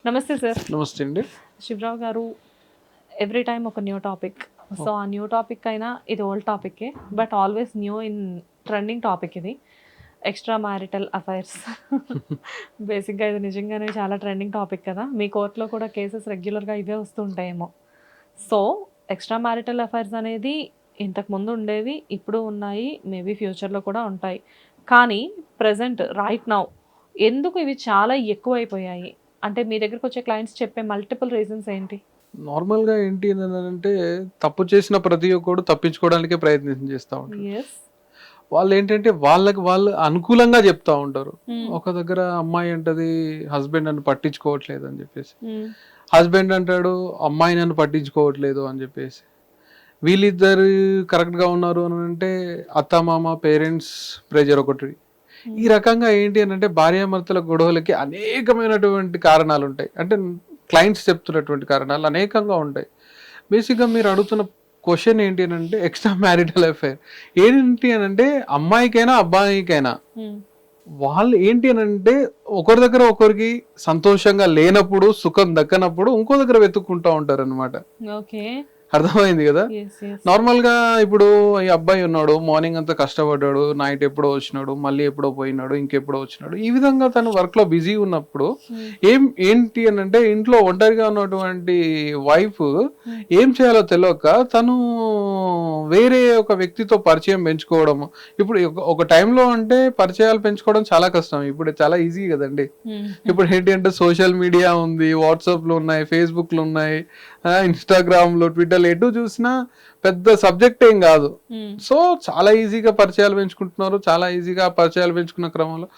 నమస్తే సార్. నమస్తే అండి. శివరావు గారు, ఎవ్రీ టైమ్ ఒక న్యూ టాపిక్. సో ఆ న్యూ టాపిక్ అయినా ఇది ఓల్డ్ టాపిక్కే, but always new in trending topic ఇది. Extra marital affairs. బేసిక్గా ఇది నిజంగానే చాలా ట్రెండింగ్ టాపిక్ కదా. మీ కోర్టులో కూడా కేసెస్ రెగ్యులర్గా ఇవే వస్తూ ఉంటాయేమో. సో ఎక్స్ట్రా మ్యారిటల్ అఫైర్స్ అనేది ఇంతకుముందు ఉండేవి, ఇప్పుడు ఉన్నాయి, మేబీ ఫ్యూచర్లో కూడా ఉంటాయి. కానీ ప్రజెంట్ రైట్ నౌ ఎందుకు ఇవి చాలా ఎక్కువైపోయాయి? అంటే మీ దగ్గరకు వచ్చే క్లయింట్స్ చెప్పే మల్టిపుల్ రీజన్స్ ఏంటి? నార్మల్‌గా ఏంటి అనంటే తప్పు చేసిన ప్రతి ఒక్కడు తప్పించుకోవడానికే ప్రయత్నం చేస్తా ఉంటారు. యెస్. వాళ్ళేంటంటే వాళ్ళకి వాళ్ళు అనుకూలంగా చెప్తా ఉంటారు. ఒక దగ్గర అమ్మాయి అంటది హస్బెండ్ నన్ను పట్టించుకోవట్లేదు అని చెప్పేసి. హస్బెండ్ అంటాడు అమ్మాయి నన్ను పట్టించుకోవట్లేదు అని చెప్పేసి. వీళ్ళిద్దరు కరెక్ట్‌గా ఉన్నారు అని అంటే అత్తమామ పేరెంట్స్ ప్రెజర్ ఒకటి. ఈ రకంగా ఏంటి అనంటే భార్యాభర్తల గొడవలకి అనేకమైనటువంటి కారణాలు ఉంటాయి. అంటే క్లయింట్స్ చెప్తున్నటువంటి కారణాలు అనేకంగా ఉంటాయి. బేసిక్గా మీరు అడుగుతున్న క్వశ్చన్ ఏంటి అనంటే ఎక్స్ట్రా మ్యారిటల్ అఫైర్ ఏంటి అనంటే అమ్మాయికైనా అబ్బాయికైనా వాళ్ళు ఏంటి అనంటే ఒకరి దగ్గర ఒకరికి సంతోషంగా లేనప్పుడు సుఖం దక్కనప్పుడు ఇంకో దగ్గర వెతుక్కుంటూ ఉంటారు అనమాట. ఓకే. అర్థమైంది కదా. Yes yes. నార్మల్ గా ఇప్పుడు ఈ అబ్బాయి ఉన్నాడు, మార్నింగ్ అంతా కష్టపడ్డాడు, నైట్ ఎప్పుడో వచ్చినాడు, మళ్ళీ ఎప్పుడో పోయినాడు, ఇంకెప్పుడో వచ్చినాడు. ఈ విధంగా తను వర్క్ లో బిజీ ఉన్నప్పుడు ఏంటి అని అంటే ఇంట్లో ఒంటరిగా ఉన్నటువంటి వైఫ్ ఏం చేయాలో తెలియక తను వేరే ఒక వ్యక్తితో పరిచయం పెంచుకోవడం. ఇప్పుడు ఒక టైంలో అంటే పరిచయాలు పెంచుకోవడం చాలా కష్టం, ఇప్పుడు చాలా ఈజీ కదండి. ఇప్పుడు ఏంటి అంటే సోషల్ మీడియా ఉంది, వాట్సాప్ లో ఉన్నాయి, ఫేస్బుక్ లో ఉన్నాయి, ఇన్స్టాగ్రామ్ లో, ట్విట్టర్ ఎటు చూసినా పెద్ద సబ్జెక్ట్ ఏం కాదు. సో చాలా ఈజీగా పరిచయాలు పెంచుకుంటున్నారు. చాలా ఈజీగా పరిచయాలు పెంచుకున్న క్రమంలో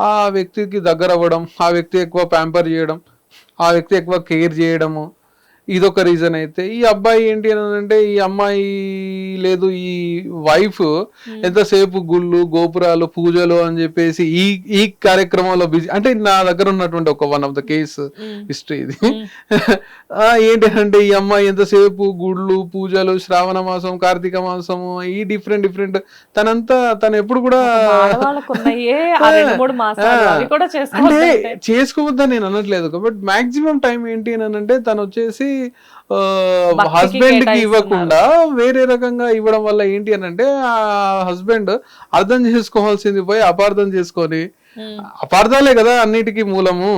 ఆ వ్యక్తికి దగ్గర అవ్వడం, ఆ వ్యక్తి ఎక్కువ ప్యాంపర్ చేయడం, ఆ వ్యక్తి ఎక్కువ కేర్ చేయడము, ఇదొక రీజన్ అయితే ఈ అబ్బాయి ఏంటి అని అంటే ఈ అమ్మాయి లేదు ఈ వైఫ్ ఎంతసేపు గుళ్ళు గోపురాలు పూజలు అని చెప్పేసి ఈ కార్యక్రమంలో బిజీ. అంటే నా దగ్గర ఉన్నటువంటి ఒక one of the case history ఇది. ఏంటి అంటే ఈ అమ్మాయి ఎంతసేపు గుళ్ళు పూజలు, శ్రావణ మాసం, కార్తీక మాసము, ఈ డిఫరెంట్ తను ఎప్పుడు కూడా అంటే చేసుకోవద్దని నేను అనట్లేదు, బట్ మాక్సిమం టైం ఏంటి అని అంటే తను వచ్చేసి హస్బెండ్ కి ఇవ్వకుండా వేరే రకంగా ఇవ్వడం వల్ల ఏంటి అని అంటే ఆ హస్బెండ్ అర్థం చేసుకోవాల్సింది పోయి అపార్థం చేసుకొని, అపార్థాలే కదా అన్నిటికీ మూలము.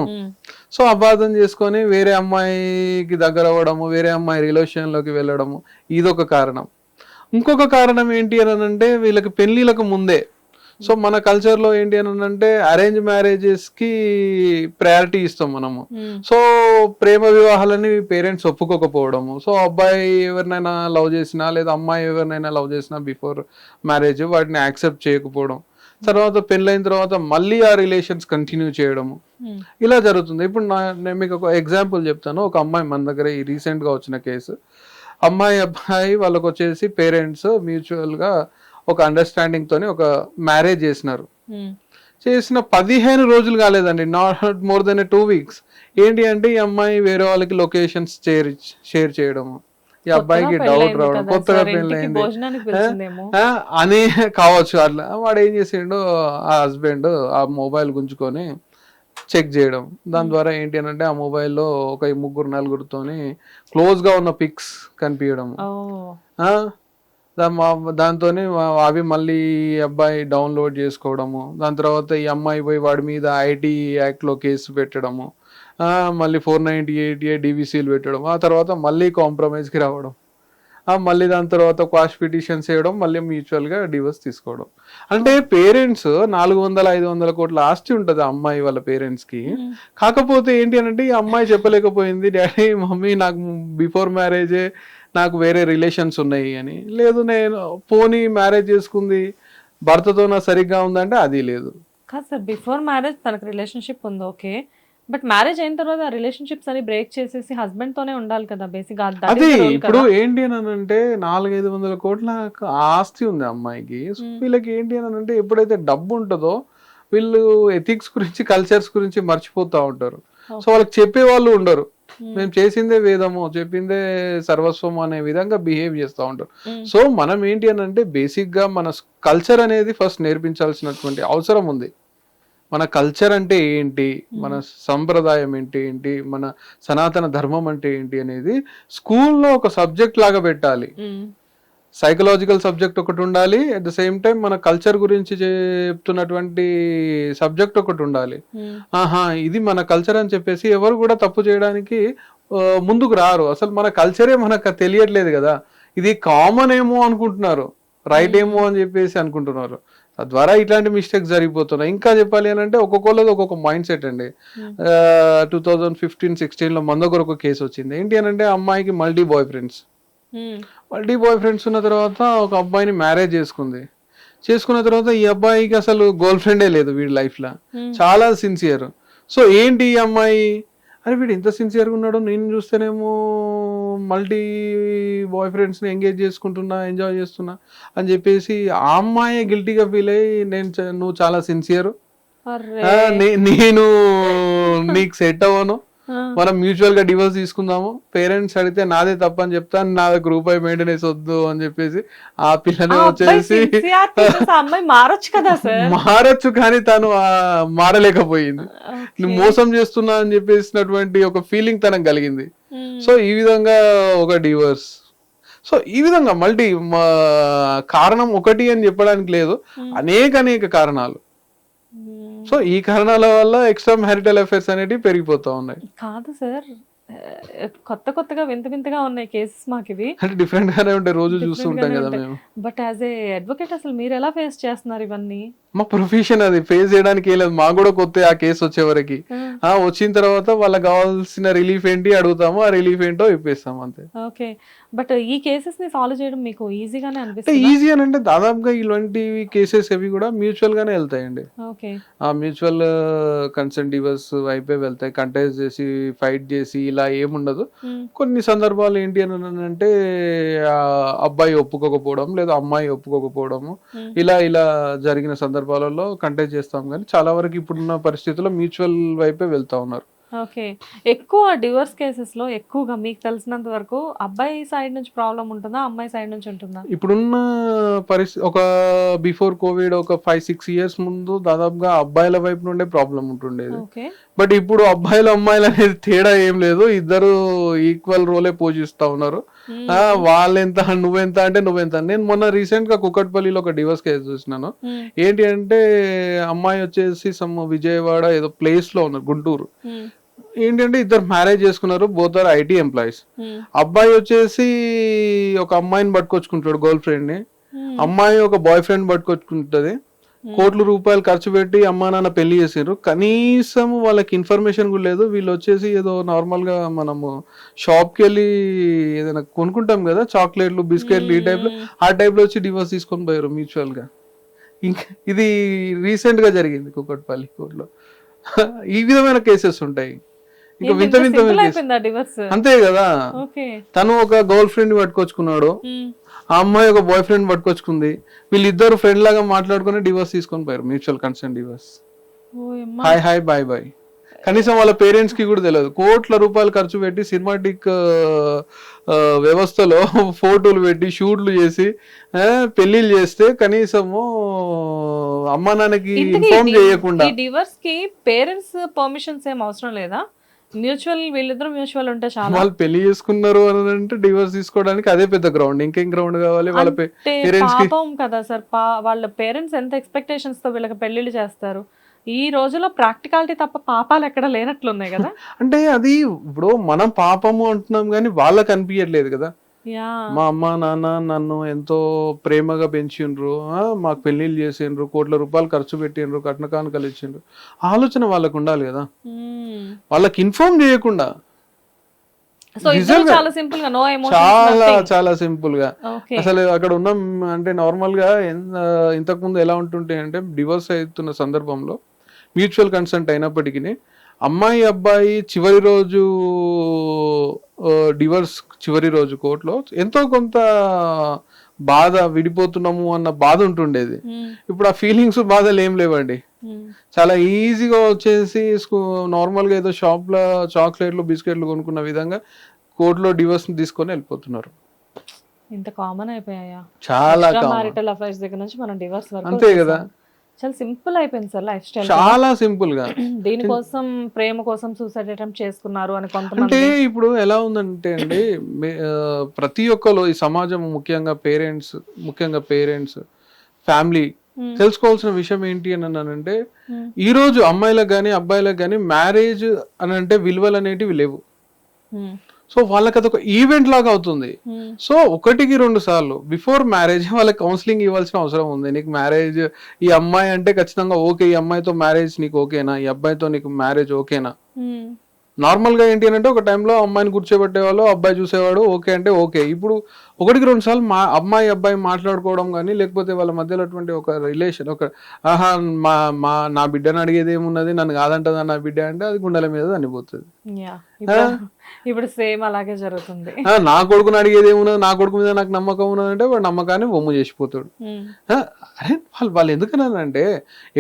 సో అపార్థం చేసుకొని వేరే అమ్మాయికి దగ్గర అవ్వడము, వేరే అమ్మాయి రిలేషన్ లోకి వెళ్ళడము, ఇదొక కారణం. ఇంకొక కారణం ఏంటి అని అంటే వీళ్ళకి పెళ్లిలకు ముందే, సో మన కల్చర్ లో ఏంటి అని అంటే అరేంజ్ మ్యారేజెస్ కి ప్రయారిటీ ఇస్తాం మనము. సో ప్రేమ వివాహాలని పేరెంట్స్ ఒప్పుకోకపోవడము, సో అబ్బాయి ఎవరినైనా లవ్ చేసినా లేదా అమ్మాయి ఎవరినైనా లవ్ చేసినా బిఫోర్ మ్యారేజ్ వాటిని యాక్సెప్ట్ చేయకపోవడం, తర్వాత పెళ్ళైన తర్వాత మళ్ళీ ఆ రిలేషన్స్ కంటిన్యూ చేయడము, ఇలా జరుగుతుంది. ఇప్పుడు నేను మీకు ఒక ఎగ్జాంపుల్ చెప్తాను. ఒక అమ్మాయి మన దగ్గర ఈ రీసెంట్ గా వచ్చిన కేసు. అమ్మాయి అబ్బాయి వాళ్ళకి వచ్చేసి పేరెంట్స్ మ్యూచువల్ గా ఒక అండర్స్టాండింగ్ తోని ఒక మ్యారేజ్ చేసినారు. చేసిన 15 రోజులు కాలేదండి, నాట్ మోర్ దెన్ 2 weeks. ఏంటి అంటే ఈ అమ్మాయి వేరే వాళ్ళకి లొకేషన్స్ షేర్ చేయడము, ఈ అబ్బాయికి డౌట్ రావడం, కొత్తగా పెళ్ళైంది అని కావచ్చు. అట్లా వాడు ఏం చేసిండు, ఆ హస్బెండ్ ఆ మొబైల్ గుంజుకొని చెక్ చేయడం. దాని ద్వారా ఏంటి అని అంటే ఆ మొబైల్లో ఒక 3-4తోని క్లోజ్ గా ఉన్న పిక్స్ కనిపించడం. దాంతో అవి మళ్ళీ అబ్బాయి డౌన్లోడ్ చేసుకోవడము, దాని తర్వాత ఈ అమ్మాయి పోయి వాడి మీద ఐటీ యాక్ట్ లో కేసు పెట్టడము, మళ్ళీ 498A DVCలు పెట్టడం, ఆ తర్వాత మళ్ళీ కాంప్రమైజ్ కి రావడం, మళ్ళీ దాని తర్వాత క్వాష్ పిటిషన్స్ వేయడం, మళ్ళీ మ్యూచువల్ గా డివోర్స్ తీసుకోవడం. అంటే పేరెంట్స్ 400-500 కోట్ల ఆస్తి ఉంటది ఆ అమ్మాయి వాళ్ళ పేరెంట్స్ కి. కాకపోతే ఏంటి అని అంటే ఈ అమ్మాయి చెప్పలేకపోయింది, డాడీ మమ్మీ నాకు బిఫోర్ మ్యారేజే నాకు వేరే రిలేషన్స్ ఉన్నాయి అని. లేదు నేను పోనీ మ్యారేజ్ చేసుకుంది భర్తతో నా సరిగ్గా ఉందంటే అది లేదు. కాదు సార్, బిఫోర్ మ్యారేజ్ తనకు రిలేషన్షిప్ ఉంది, ఓకే, బట్ మ్యారేజ్ అయిన తర్వాత ఆ రిలేషన్షిప్స్ అని బ్రేక్ చేసేసి హస్బెండ్ తోనే ఉండాలి కదా బేసిక్ గా. అది ఇప్పుడు ఏంటి అని అంటే 400-500 కోట్ల ఆస్తి ఉంది అమ్మాయికి. సో వీళ్ళకి ఏంటి అని అంటే ఎప్పుడైతే డబ్బు ఉంటుందో వీళ్ళు ఎథిక్స్ గురించి, కల్చర్స్ గురించి మర్చిపోతా ఉంటారు. సో వాళ్ళకి చెప్పే వాళ్ళు ఉండరు. మేము చేసిందే వేదము, చెప్పిందే సర్వస్వం అనే విధంగా బిహేవ్ చేస్తూ ఉంటారు. సో మనం ఏంటి అని అంటే బేసిక్ గా మన కల్చర్ అనేది ఫస్ట్ నేర్పించాల్సినటువంటి అవసరం ఉంది మన కల్చర్ అంటే ఏంటి, మన సంప్రదాయం ఏంటి, మన సనాతన ధర్మం అంటే ఏంటి అనేది స్కూల్లో ఒక సబ్జెక్ట్ లాగా పెట్టాలి. సైకలాజికల్ సబ్జెక్ట్ ఒకటి ఉండాలి, అట్ ద సేమ్ టైం మన కల్చర్ గురించి చెప్తున్నటువంటి సబ్జెక్ట్ ఒకటి ఉండాలి. ఆహా ఇది మన కల్చర్ అని చెప్పేసి ఎవరు కూడా తప్పు చేయడానికి ముందుకు రారు. అసలు మన కల్చరే మనకు తెలియట్లేదు కదా, ఇది కామన్ ఏమో అనుకుంటున్నారు, రైట్ ఏమో అని చెప్పేసి అనుకుంటున్నారు. తద్వారా ఇట్లాంటి మిస్టేక్స్ జరిగిపోతున్నాయి. ఇంకా చెప్పాలి అని అంటే ఒక్కొక్కళ్ళది ఒక్కొక్క మైండ్ సెట్ అండి. 2015-16 మన దగ్గర ఒక కేసు వచ్చింది. ఏంటి అని అంటే అమ్మాయికి మల్టీ బాయ్ ఫ్రెండ్స్ ఉన్న తర్వాత ఒక అబ్బాయిని మ్యారేజ్ చేసుకున్న తర్వాత ఈ అబ్బాయికి అసలు గర్ల్ ఫ్రెండే లేదు వీడి లైఫ్ లో, చాలా సిన్సియర్. సో ఏంటి ఈ అమ్మాయి, అరే వీడు ఇంత సిన్సియర్గా ఉన్నాడు, నేను చూస్తేనేమో మల్టీ బాయ్ ఫ్రెండ్స్ని ఎంగేజ్ చేసుకుంటున్నా, ఎంజాయ్ చేస్తున్నా అని చెప్పేసి ఆ అమ్మాయి గిల్టీగా ఫీల్ అయ్యి నువ్వు చాలా సిన్సియర్, నేను నీకు సెట్ అవ్వను, మనం మ్యూచువల్ గా డివోర్స్ తీసుకుందాము, పేరెంట్స్ అడిగితే నాదే తప్ప అని చెప్తాను, నా దగ్గర రూపాయి మెయింటెనెన్స్ వద్దు అని చెప్పేసి ఆ పిల్లని వచ్చేసి మారచ్చు, కానీ తను మారలేకపోయింది. నువ్వు మోసం చేస్తున్నా అని చెప్పేసినటువంటి ఒక ఫీలింగ్ తనకు కలిగింది. సో ఈ విధంగా ఒక డివోర్స్. సో ఈ విధంగా మల్టీ కారణం ఒకటి అని చెప్పడానికి లేదు, అనేక కారణాలు. సో ఈ కారణాల వల్ల ఎక్స్ట్రా మ్యారిటల్ అఫైర్స్ అనేవి పెరిగిపోతా ఉన్నాయి. కాదు సార్, కొత్తగా వింతగా ఉన్నాయి కేసెస్ మాకు ఇవి. అంటే డిఫరెంట్ గానే ఉంటాయి, రోజు చూస్తుంటాం కదా మేము. బట్ యాజ్ ఏ అడ్వకేట్ అసలు మీరు ఎలా ఫేస్ చేస్తున్నారు ఇవన్నీ? మా ప్రొఫెషన్ అది, ఫేస్ చేయడానికి ఏం లేదు. మాకు కూడా కొత్త ఆ కేసు వచ్చేవరకు వచ్చిన తర్వాత వాళ్ళకి కావాల్సిన రిలీఫ్ ఏంటి అడుగుతాము, ఆ రిలీఫ్ ఏంటో ఇప్పిస్తాము అంతే. ఓకే, బట్ ఈ కేసెస్ ని సాల్వ్ చేయడం మీకు ఈజీగానే అనిపిస్తుంది? ఈజీ అని అంటే దాదాపుగా ఇలాంటి కేసెస్ అవి కూడా మ్యూచువల్ గానే వెళ్తాయండి. ఓకే, ఆ మ్యూచువల్ కన్సెంట్ డివోర్స్ వైపే వెళ్తాయి. కంటెస్ట్ చేసి ఫైట్ చేసి ఇలా ఏముండదు. కొన్ని సందర్భాలు ఏంటి అని అంటే అబ్బాయి ఒప్పుకోకపోవడం లేదా అమ్మాయి ఒప్పుకోకపోవడము, ఇలా జరిగిన సందర్భాలలో కంటెస్ట్ చేస్తాం. కానీ చాలా వరకు ఇప్పుడున్న పరిస్థితుల్లో మ్యూచువల్ వైపే వెళ్తా ఉన్నారు. ఓకే, ఎక్కువ డివోర్స్ కేసెస్ లో ఎక్కువగా మీకు తెలిసినంత వరకు అబ్బాయి సైడ్ నుంచి ప్రాబ్లం ఉంటుందా, అమ్మాయి సైడ్ నుంచి ఉంటుందా? ఇప్పుడున్న పరిస్థితి ఒక బిఫోర్ కోవిడ్ ఒక 5-6 years ముందు దాదాపుగా అబ్బాయిల వైపు నుండే ప్రాబ్లం ఉంటుండేది. బట్ ఇప్పుడు అబ్బాయిలు అమ్మాయిలు అనేది తేడా ఏం లేదు, ఇద్దరు ఈక్వల్ రోలే పోషిస్తా ఉన్నారు. వాళ్ళెంత నువ్వెంత అంటే నువ్వెంత. నేను మొన్న రీసెంట్ గా కుకట్పల్లిలో ఒక డివోర్స్ కేసు చూసినాను. ఏంటి అంటే అమ్మాయి వచ్చేసి విజయవాడ ఏదో ప్లేస్ లో ఉన్నారు, గుంటూరు. ఏంటంటే ఇద్దరు మ్యారేజ్ చేసుకున్నారు, బోత్ ఆర్ IT ఎంప్లాయీస్. అబ్బాయి వచ్చేసి ఒక అమ్మాయిని పట్టుకొచ్చుకుంటాడు గర్ల్ ఫ్రెండ్ ని, అమ్మాయి ఒక బాయ్ ఫ్రెండ్ పట్టుకొచ్చుకుంటది. కోట్ల రూపాయలు ఖర్చు పెట్టి అమ్మా నాన్న పెళ్లి చేసారు, కనీసం వాళ్ళకి ఇన్ఫర్మేషన్ కూడా లేదు. వీళ్ళు వచ్చేసి ఏదో నార్మల్ గా మనము షాప్ కి వెళ్ళి ఏదైనా కొనుక్కుంటాం కదా, చాక్లెట్లు బిస్కెట్లు ఈ టైప్ లో, ఆ టైప్ లో వచ్చి డివోర్స్ తీసుకొని పోయారు మ్యూచువల్ గా. ఇంకా ఇది రీసెంట్ గా జరిగింది కుకట్పల్లి కోర్టులో. ఈ విధమైన కేసెస్ ఉంటాయి. ఇంకా వింత అంతే కదా. తను ఒక గర్ల్ ఫ్రెండ్ పట్టుకొచ్చుకున్నాడు, ఆ అమ్మాయి ఒక బాయ్ ఫ్రెండ్ పట్టుకొచ్చుకుంది, వీళ్ళిద్దరు ఫ్రెండ్ లాగా మాట్లాడుకుని డివోర్స్ తీసుకొని పోయారు, mutual consent divorce. Hi bye. కనీసం వాళ్ళ పేరెంట్స్ కి కూడా తెలియదు. కోట్ల రూపాయలు ఖర్చు పెట్టి సినిమాటిక్ వ్యవస్థలో ఫోటోలు పెట్టి షూట్లు చేసి పెళ్లిళ్ళు చేస్తే కనీసము అమ్మా నాన్నకి ఇన్ఫార్మ్ చేయకుండా. డివోర్స్ కి పేరెంట్స్ పర్మిషన్స్ ఏం అవసరం లేదా? వీళ్ళిద్దరు మ్యూచువల్ ఉంటే చాలా. వాళ్ళు పెళ్లి చేసుకున్నారు అని అంటే డివోర్స్ తీసుకోవడానికి అదే పెద్ద గ్రౌండ్, ఇంకేం గ్రౌండ్ కావాలి వాళ్ళ పేరెంట్స్ కి? పాపం కదా సార్, వాళ్ళ పేరెంట్స్ ఎంత ఎక్స్పెక్టేషన్స్ తో వీళ్ళకి పెళ్లిళ్ళు చేస్తారు. ఈ రోజులో ప్రాక్టికాలిటీ తప్ప పాపాలు ఎక్కడ లేనట్లున్నాయి కదా. అంటే అది ఇప్పుడు మనం పాపము అంటున్నాం కానీ వాళ్ళకి అనిపించట్లేదు కదా. మా అమ్మ నాన్న నన్ను ఎంతో ప్రేమగా పెంచిండ్రు, మాకు పెళ్లిళ్ళు చేసిండ్రు, కోట్ల రూపాయలు ఖర్చు పెట్టిండ్రు, కట్న కానుకలు ఇచ్చిండ్రు, ఆలోచన వాళ్ళకు ఉండాలి కదా. వాళ్ళకి ఇన్ఫార్మ్ చేయకుండా చాలా సింపుల్ గా, చాలా సింపుల్ గా అసలు అక్కడ ఉన్న అంటే నార్మల్ గా ఇంతకు ముందు ఎలా ఉంటుంటే అంటే డివోర్స్ అవుతున్న సందర్భంలో మ్యూచువల్ కన్సెంట్ అయినప్పటికీ అమ్మాయి అబ్బాయి చివరి రోజు డివోర్స్ చివరి రోజు కోర్టులో ఎంతో కొంత బాధ, విడిపోతున్నాము అన్న బాధ ఉంటుండేది. ఇప్పుడు ఆ ఫీలింగ్స్ బాధలు ఏం లేవండి. చాలా ఈజీగా వచ్చేసి నార్మల్ గా ఏదో షాప్ లో చాక్లెట్లు బిస్కెట్లు కొనుక్కున్న విధంగా కోర్టులో డివోర్స్ తీసుకొని వెళ్ళిపోతున్నారు. ఇంత కామన్ అయిపోయాయా? చాలా మ్యారిటల్ అఫైర్స్ దగ్గర నుంచి మనం డివోర్స్ వరకు. అంతే కదా. చాలా సింపుల్ అయిపోయింది సార్ లైఫ్ స్టైల్. చాలా సింపుల్ గా. దీనికోసం ప్రేమ కోసం సూసైడ్ అటెంప్ట్ చేసుకున్నారు అని అంటే కొంతమంది. ఇప్పుడు ఎలా ఉందంటే అండి, ప్రతి ఒక్కరు ఈ సమాజం ముఖ్యంగా పేరెంట్స్ ఫ్యామిలీ తెలుసుకోవాల్సిన విషయం ఏంటి అని అన్నానంటే, ఈ రోజు అమ్మాయిలకు కానీ అబ్బాయిలకు కానీ మ్యారేజ్ అని అంటే విలువలు అనేటివి లేవు. సో వాళ్ళకి అదొక ఈవెంట్ లాగా అవుతుంది. సో 1-2 సార్లు బిఫోర్ మ్యారేజ్ వాళ్ళకి కౌన్సిలింగ్ ఇవ్వాల్సిన అవసరం ఉంది. నీకు మ్యారేజ్, ఈ అమ్మాయి అంటే ఖచ్చితంగా ఓకే, ఈ అమ్మాయితో మ్యారేజ్ నీకు ఓకేనా, ఈ అబ్బాయితో నీకు మ్యారేజ్ ఓకేనా. నార్మల్ గా ఏంటి అంటే ఒక టైంలో అమ్మాయిని కూర్చోబెట్టేవాళ్ళు, అబ్బాయి చూసేవాడు, ఓకే అంటే ఓకే. ఇప్పుడు 1-2 సార్లు అమ్మాయి అబ్బాయి మాట్లాడుకోవడం కానీ, లేకపోతే వాళ్ళ మధ్యలో అటువంటి ఒక రిలేషన్, ఒక ఆహా నా బిడ్డను అడిగేది ఏమున్నది, నన్ను కాదంటదా నా బిడ్డ అంటే అది గుండెల మీద అనిపోతుంది. ఇప్పుడు సేమ్ అలాగే జరుగుతుంది. నా కొడుకుని అడిగేది ఏమున్నది, నా కొడుకు మీద నాకు నమ్మకం ఉన్నదంటే వాడు నమ్మకాన్ని బొమ్మ చేసిపోతాడు. అరే వాళ్ళు ఎందుకనంటే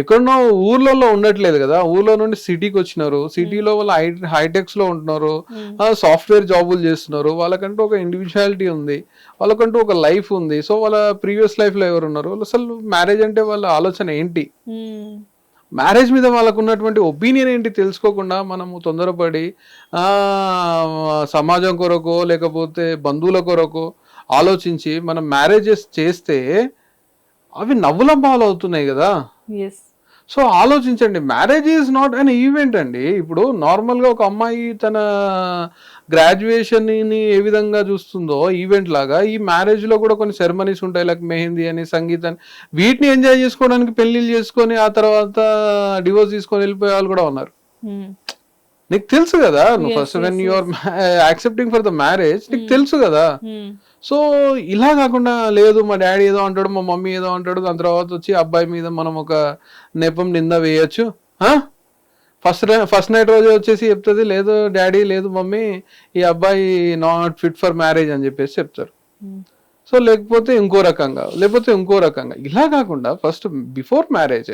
ఎక్కడనో ఊర్లలో ఉండట్లేదు కదా, ఊర్లో నుండి సిటీకి వచ్చినారు, సిటీలో వాళ్ళు హైటెక్స్ లో ఉంటున్నారు, సాఫ్ట్వేర్ జాబులు చేస్తున్నారు, వాళ్ళకంటూ ఒక ఇండివిజువాలిటీ ఉంది, వాళ్ళకంటూ ఒక లైఫ్ ఉంది. సో వాళ్ళ ప్రీవియస్ లైఫ్ లో ఎవరు ఉన్నారు, అసలు మ్యారేజ్ అంటే వాళ్ళ ఆలోచన ఏంటి, మ్యారేజ్ మీద వాళ్ళకు ఉన్నటువంటి ఒపీనియన్ ఏంటి తెలుసుకోకుండా మనము తొందరపడి సమాజం కొరకు లేకపోతే బంధువుల కొరకు ఆలోచించి మనం మ్యారేజెస్ చేస్తే అవి నవ్వుల పాలవుతున్నాయి కదా. సో ఆలోచించండి, marriage is not an event అండి. ఇప్పుడు నార్మల్గా ఒక అమ్మాయి తన గ్రాడ్యుయేషన్ని ఏ విధంగా చూస్తుందో ఈవెంట్ లాగా, ఈ మ్యారేజ్లో కూడా కొన్ని సెరమనీస్ ఉంటాయి, లైక్ మెహందీ అని, సంగీతాన్ని, వీటిని ఎంజాయ్ చేసుకోవడానికి పెళ్లిళ్ళు చేసుకొని ఆ తర్వాత డివోర్స్ తీసుకొని వెళ్ళిపోయే వాళ్ళు కూడా ఉన్నారు. నీకు తెలుసు కదా, first when you are accepting for the marriage నీకు తెలుసు కదా. సో ఇలా కాకుండా లేదు మా డాడీ ఏదో అంటాడు, మా మమ్మీ ఏదో అంటాడు, దాని తర్వాత వచ్చి అబ్బాయి మీద మనం ఒక నెపం నింద వేయచ్చు. ఫస్ట్ నైట్ రోజు వచ్చేసి చెప్తుంది, లేదు డాడీ లేదు మమ్మీ ఈ అబ్బాయి నాట్ ఫిట్ ఫర్ మ్యారేజ్ అని చెప్పేసి చెప్తారు. సో లేకపోతే ఇంకో రకంగా ఇలా కాకుండా ఫస్ట్ బిఫోర్ మ్యారేజ్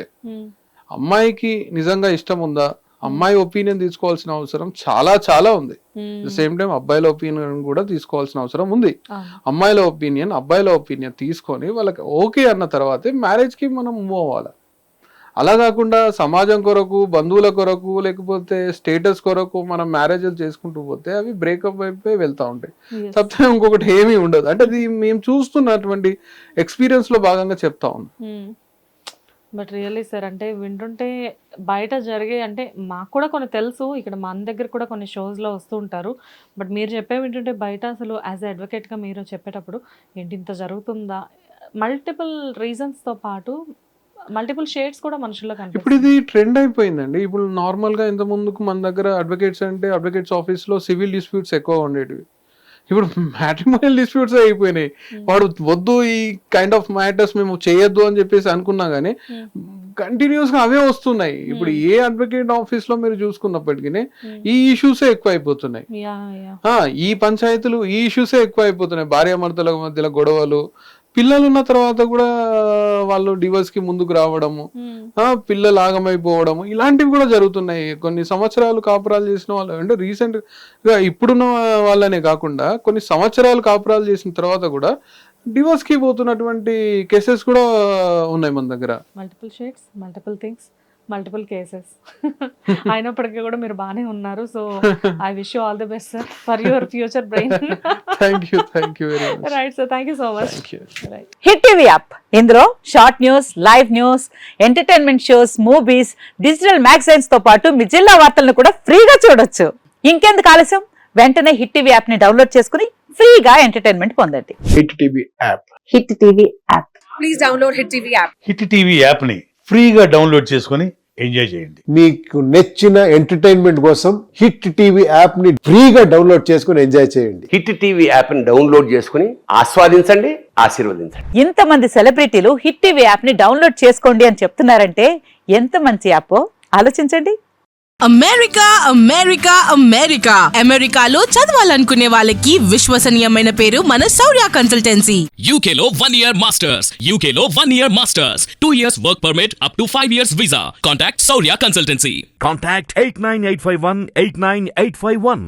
అమ్మాయికి నిజంగా ఇష్టం ఉందా, అమ్మాయి ఒపీనియన్ తీసుకోవాల్సిన అవసరం చాలా చాలా ఉంది. సేమ్ టైం అబ్బాయిల ఒపీనియన్ కూడా తీసుకోవాల్సిన అవసరం ఉంది. అమ్మాయిల ఒపీనియన్ అబ్బాయిల ఒపీనియన్ తీసుకొని వాళ్ళకి ఓకే అన్న తర్వాతే మ్యారేజ్ కి మనం మూవ్ అవ్వాలి. అలా కాకుండా సమాజం కొరకు, బంధువుల కొరకు, లేకపోతే స్టేటస్ కొరకు మనం మ్యారేజ్లు చేసుకుంటూ పోతే అవి బ్రేకప్ అయిపోయి వెళ్తా ఉంటాయి. తప్ప ఇంకొకటి ఏమీ ఉండదు. అంటే అది మేము చూస్తున్నటువంటి ఎక్స్పీరియన్స్ లో భాగంగా చెప్తా ఉన్నాం. బట్ రియల్లీ సార్, అంటే వింటుంటే బయట జరిగే, అంటే మాకు కూడా కొన్ని తెలుసు, ఇక్కడ మన దగ్గర కూడా కొన్ని షోస్లో వస్తూ ఉంటారు. బట్ మీరు చెప్పే వింటుంటే బయట అసలు యాజ్ ఎ అడ్వకేట్గా మీరు చెప్పేటప్పుడు ఏంటి ఇంత జరుగుతుందా, మల్టిపుల్ రీజన్స్తో పాటు మల్టిపుల్ షేడ్స్ కూడా మనుషుల్లో కనిపిస్తుంది. ఇప్పుడు ఇది ట్రెండ్ అయిపోయిందండి. ఇప్పుడు నార్మల్గా ఇంత ముందుకు మన దగ్గర అడ్వకేట్స్ అంటే అడ్వకేట్స్ ఆఫీస్లో సివిల్ డిస్ప్యూట్స్ ఎక్కువ ఉండేటివి. ఇప్పుడు మ్యాట్రిమోనియల్ డిస్ప్యూట్స్ అయిపోయినాయి. వాడు వద్దు ఈ కైండ్ ఆఫ్ మ్యాటర్స్ మేము చేయొద్దు అని చెప్పేసి అనుకున్నా కానీ కంటిన్యూస్ గా అవే వస్తున్నాయి. ఇప్పుడు ఏ అడ్వకేట్ ఆఫీస్ లో మీరు చూసుకున్నప్పటికీ ఈ ఇష్యూసే ఎక్కువ అయిపోతున్నాయి. ఈ పంచాయతీలు ఈ ఇష్యూసే ఎక్కువ అయిపోతున్నాయి. భార్యాభర్తల మధ్యలో గొడవలు, పిల్లలు ఉన్న తర్వాత కూడా వాళ్ళు డివోర్స్ కి ముందుకు రావడము, పిల్లలు ఆగమైపోవడము, ఇలాంటివి కూడా జరుగుతున్నాయి. కొన్ని సంవత్సరాలు కాపురాలు చేసిన వాళ్ళు, అంటే రీసెంట్ గా ఇప్పుడున్న వాళ్ళనే కాకుండా కొన్ని సంవత్సరాలు కాపురాలు చేసిన తర్వాత కూడా డివోర్స్ కి పోతున్నటువంటి కేసెస్ కూడా ఉన్నాయి మన దగ్గర. Multiple shades, multiple things, multiple cases అయినప్పటికీ కూడా మీరు బాగానే ఉన్నారు. So I wish you all the best sir for your future brain. Thank you very much. Right sir, thank you so much. Hit TV app, ఇందులో short news, live news, entertainment shows, movies, digital magazines తో పాటు మీ జిల్లా వార్తలను కూడా ఫ్రీగా చూడొచ్చు. ఇంకెందుకు ఆలస్యం, వెంటనే హిట్ టీవీ యాప్ ని డౌన్లోడ్ చేసుకుని ఫ్రీగా ఎంటర్టైన్మెంట్ పొందండి. Hit TV app. Hit TV app. Please download hit TV app. Hit TV app ని ఫ్రీగా డౌన్లోడ్ చేసుకుని ఎంజాయ్ చేయండి. మీకు నచ్చిన ఎంటర్టైన్మెంట్ కోసం హిట్ టీవీ యాప్ ని ఫ్రీగా డౌన్లోడ్ చేసుకుని ఎంజాయ్ చేయండి. హిట్ టీవీ యాప్ ని డౌన్లోడ్ చేసుకుని ఆస్వాదించండి, ఆశీర్వదించండి. ఇంతమంది సెలబ్రిటీలు హిట్ టీవీ యాప్ ని డౌన్లోడ్ చేసుకోండి అని చెప్తున్నారంటే ఎంత మంచి యాప్ ఆలోచించండి. అమెరికా అమెరికా అమెరికా అమెరికాలో చదవాలనుకునే వాళ్ళకి విశ్వసనీయమైన పేరు మన శౌర్య కన్సల్టెన్సీ. UK లో 1 year masters, UK లో 1 year masters, 2 years work permit up to 5 years visa. Contact Saurya Consultancy. Contact 89851 89851.